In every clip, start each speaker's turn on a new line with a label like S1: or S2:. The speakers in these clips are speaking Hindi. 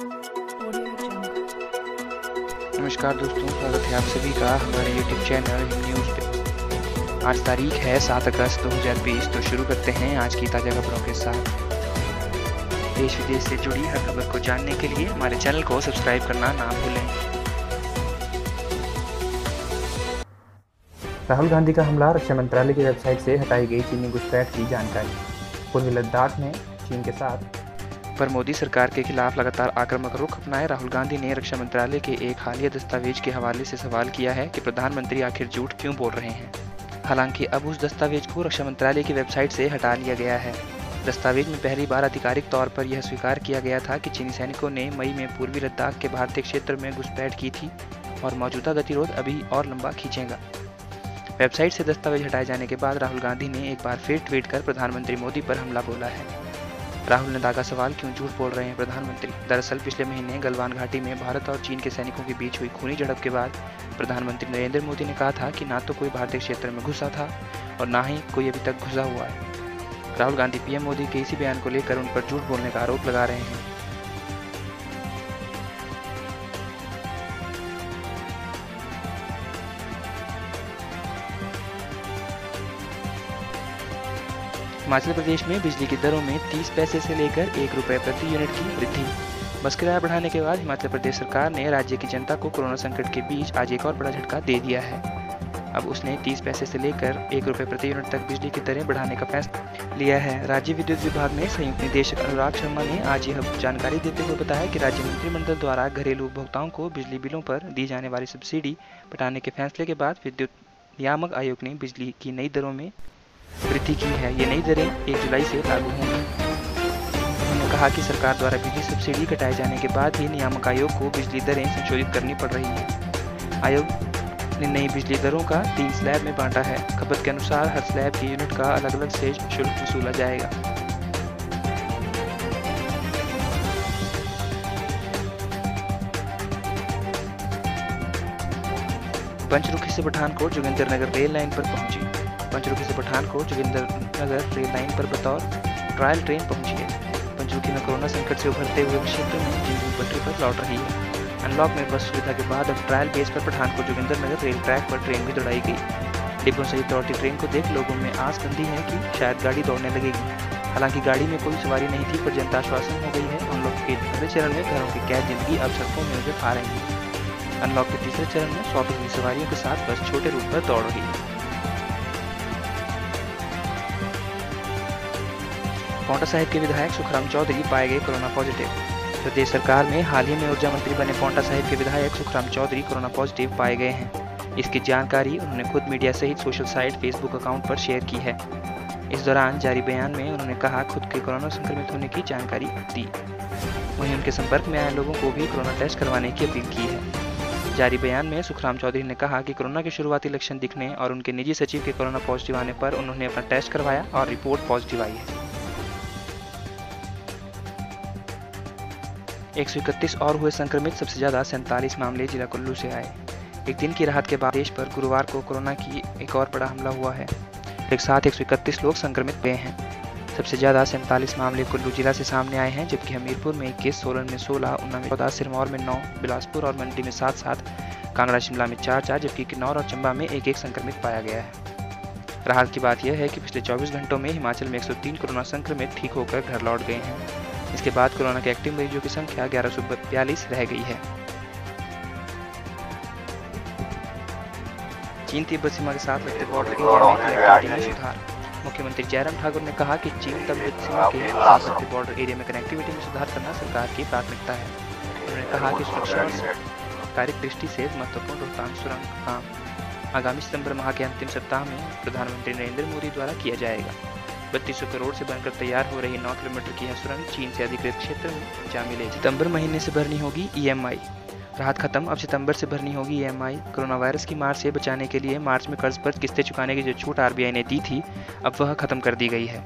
S1: नमस्कार दोस्तों, स्वागत है आप सभी का हमारे YouTube चैनल न्यूज़ पे। आज तारीख है 7 अगस्त 2020। तो शुरू करते हैं आज की ताज़ा खबरों के साथ। देश विदेश से जुड़ी हर खबर को जानने के लिए हमारे चैनल को सब्सक्राइब करना ना भूलें।
S2: राहुल गांधी का हमला, रक्षा मंत्रालय की वेबसाइट से हटाई गई चीनी घुसपैठ की जानकारी। पूर्वी लद्दाख में चीन के साथ
S1: पर मोदी सरकार के खिलाफ लगातार आक्रामक रुख अपनाए राहुल गांधी ने रक्षा मंत्रालय के एक हालिया दस्तावेज के हवाले से सवाल किया है कि प्रधानमंत्री आखिर झूठ क्यों बोल रहे हैं। हालांकि अब उस दस्तावेज को रक्षा मंत्रालय की वेबसाइट से हटा लिया गया है। दस्तावेज में पहली बार आधिकारिक तौर पर यह स्वीकार किया गया था कि चीनी सैनिकों ने मई में पूर्वी लद्दाख के भारतीय क्षेत्र में घुसपैठ की थी और मौजूदा गतिरोध अभी और लंबा खींचेगा। वेबसाइट से दस्तावेज हटाए जाने के बाद राहुल गांधी ने एक बार फिर ट्वीट कर प्रधानमंत्री मोदी पर हमला बोला है। राहुल ने दागा, सवाल क्यों झूठ बोल रहे हैं प्रधानमंत्री। दरअसल पिछले महीने गलवान घाटी में भारत और चीन के सैनिकों के बीच हुई खूनी झड़प के बाद प्रधानमंत्री नरेंद्र मोदी ने कहा था कि ना तो कोई भारतीय क्षेत्र में घुसा था और ना ही कोई अभी तक घुसा हुआ है। राहुल गांधी पीएम मोदी के इसी बयान को लेकर उन पर झूठ बोलने का आरोप लगा रहे हैं। हिमाचल प्रदेश में बिजली की दरों में 30 पैसे से लेकर 1 रुपये प्रति यूनिट की वृद्धि। बस किराया बढ़ाने के बाद हिमाचल प्रदेश सरकार ने राज्य की जनता को कोरोना संकट के बीच आज एक और बड़ा झटका दे दिया है। अब उसने 30 पैसे से लेकर 1 रुपये प्रति यूनिट तक बिजली की दरें बढ़ाने का फैसला लिया है। राज्य विद्युत विभाग में संयुक्त निदेशक अनुराग शर्मा ने आज यह जानकारी देते हुए बताया कि राज्य मंत्रिमंडल द्वारा घरेलू उपभोक्ताओं को बिजली बिलों पर दी जाने वाली सब्सिडी बढ़ाने के फैसले के बाद विद्युत नियामक आयोग ने बिजली की नई दरों में वृद्धि की है। ये नई दरें 1 जुलाई से लागू होंगी। उन्होंने कहा कि सरकार द्वारा बिजली सब्सिडी घटाए जाने के बाद ही नियामक आयोग को बिजली दरें संशोधित करनी पड़ रही है। आयोग ने नई बिजली दरों का 3 स्लैब में बांटा है। खपत के अनुसार हर स्लैब की यूनिट का अलग अलग से शुल्क वसूला जाएगा। पंचरुखी से पठानकोट जोगिंदरनगर रेल लाइन पर पहुंची। पंचरुखी से पठानकोट जोगिंदरनगर रेल लाइन पर बतौर ट्रायल ट्रेन पहुंची है। पंचरुखी में कोरोना संकट से उभरते हुए क्षेत्र में जिंदगी पटरी पर लौट रही है। अनलॉक में बस सुविधा के बाद अब ट्रायल बेस पर पठानकोट जोगिंदरनगर रेल ट्रैक पर ट्रेन भी दौड़ाई गई। डिब्बों सहित दौड़ती ट्रेन को देख लोगों में आस बंधी है कि शायद गाड़ी दौड़ने लगेगी। हालांकि गाड़ी में कोई सवारी नहीं थी, पर जनता आश्वासन हो गई है। अनलॉक के पहले चरण में घरों की कैद जिंदगी अब सड़कों में नजर आ रही है। अनलॉक के तीसरे चरण में 100% सवारियों के साथ बस छोटे रूट पर दौड़ रही है। पांवटा साहिब के विधायक सुखराम चौधरी पाए गए कोरोना पॉजिटिव। प्रदेश सरकार में हाल ही में ऊर्जा मंत्री बने पांवटा साहिब के विधायक सुखराम चौधरी कोरोना पॉजिटिव पाए गए हैं। इसकी जानकारी उन्होंने खुद मीडिया सहित सोशल साइट फेसबुक अकाउंट पर शेयर की है। इस दौरान जारी बयान में उन्होंने कहा खुद के कोरोना संक्रमित होने की जानकारी दी। वहीं उनके संपर्क में आए लोगों को भी कोरोना टेस्ट करवाने की अपील की है। जारी बयान में सुखराम चौधरी ने कहा कि कोरोना के शुरुआती लक्षण दिखने और उनके निजी सचिव के कोरोना पॉजिटिव आने पर उन्होंने अपना टेस्ट करवाया और रिपोर्ट पॉजिटिव आई है। 131 और हुए संक्रमित। सबसे ज्यादा 47 मामले जिला कुल्लू से आए। एक दिन की राहत के बाद देश पर गुरुवार को कोरोना की एक और बड़ा हमला हुआ है। एक साथ 131 लोग संक्रमित हुए हैं। सबसे ज्यादा 47 मामले कुल्लू जिला से सामने आए हैं, जबकि हमीरपुर में 21, सोलन में 16, ऊना में 14, सिरमौर में 9, बिलासपुर और मंडी में 7-7, कांगड़ा शिमला में 4-4, जबकि किन्नौर और चंबा में 1-1 संक्रमित पाया गया है। राहत की बात यह है कि पिछले 24 घंटों में हिमाचल में 103 कोरोना संक्रमित ठीक होकर घर लौट गए हैं। इसके बाद कोरोना के एक्टिव मरीजों की संख्या 1142 रह गई है। चीन तिब्बत सीमा के साथ लगते बॉर्डर एरिया में कनेक्टिविटी में सुधार। मुख्यमंत्री जयराम ठाकुर ने कहा कि चीन तिब्बत सीमा के साथ लगते बॉर्डर एरिया में कनेक्टिविटी में सुधार करना सरकार की प्राथमिकता है। उन्होंने कहा कि सुरक्षा और कार्य दृष्टि से महत्वपूर्ण रोहतांग सुरंग काम आगामी सितंबर माह के अंतिम सप्ताह में प्रधानमंत्री नरेंद्र मोदी द्वारा किया जाएगा। 3200 करोड़ से बनकर तैयार हो रही 9 किलोमीटर की यह सुरंग चीन से अधिकृत क्षेत्र में जा मिलेगी। सितंबर महीने से भरनी होगी ईएमआई। राहत खत्म, अब सितंबर से भरनी होगी ईएमआई। कोरोना वायरस की मार से बचाने के लिए मार्च में कर्ज पर किस्तें चुकाने की जो छूट आरबीआई ने दी थी, अब वह खत्म कर दी गई है।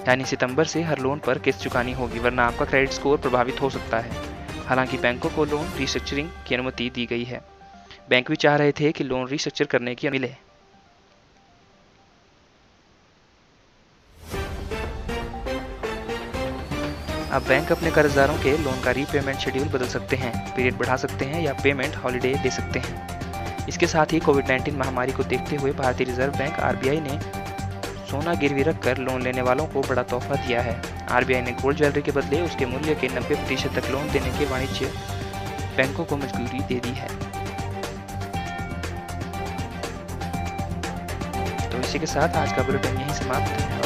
S1: यानी सितंबर से हर लोन पर किस्त चुकानी होगी, वरना आपका क्रेडिट स्कोर प्रभावित हो सकता है। हालांकि बैंकों को लोन रिस्ट्रक्चरिंग की अनुमति दी गई है। बैंक भी चाह रहे थे कि लोन रिस्ट्रक्चर करने की मिले। अब बैंक अपने कर्जदारों के लोन का रीपेमेंट शेड्यूल बदल सकते हैं, पीरियड बढ़ा सकते हैं या पेमेंट हॉलिडे दे सकते हैं। इसके साथ ही कोविड-19 महामारी को देखते हुए भारतीय रिजर्व बैंक आरबीआई ने सोना गिरवी रखकर लोन लेने वालों को बड़ा तोहफा दिया है। आरबीआई ने गोल्ड ज्वेलरी के बदले उसके मूल्य के 90% तक लोन देने के वाणिज्य बैंकों को मंजूरी दे दी है। तो इसी के साथ आज का बुलेटिन यहीं समाप्त है।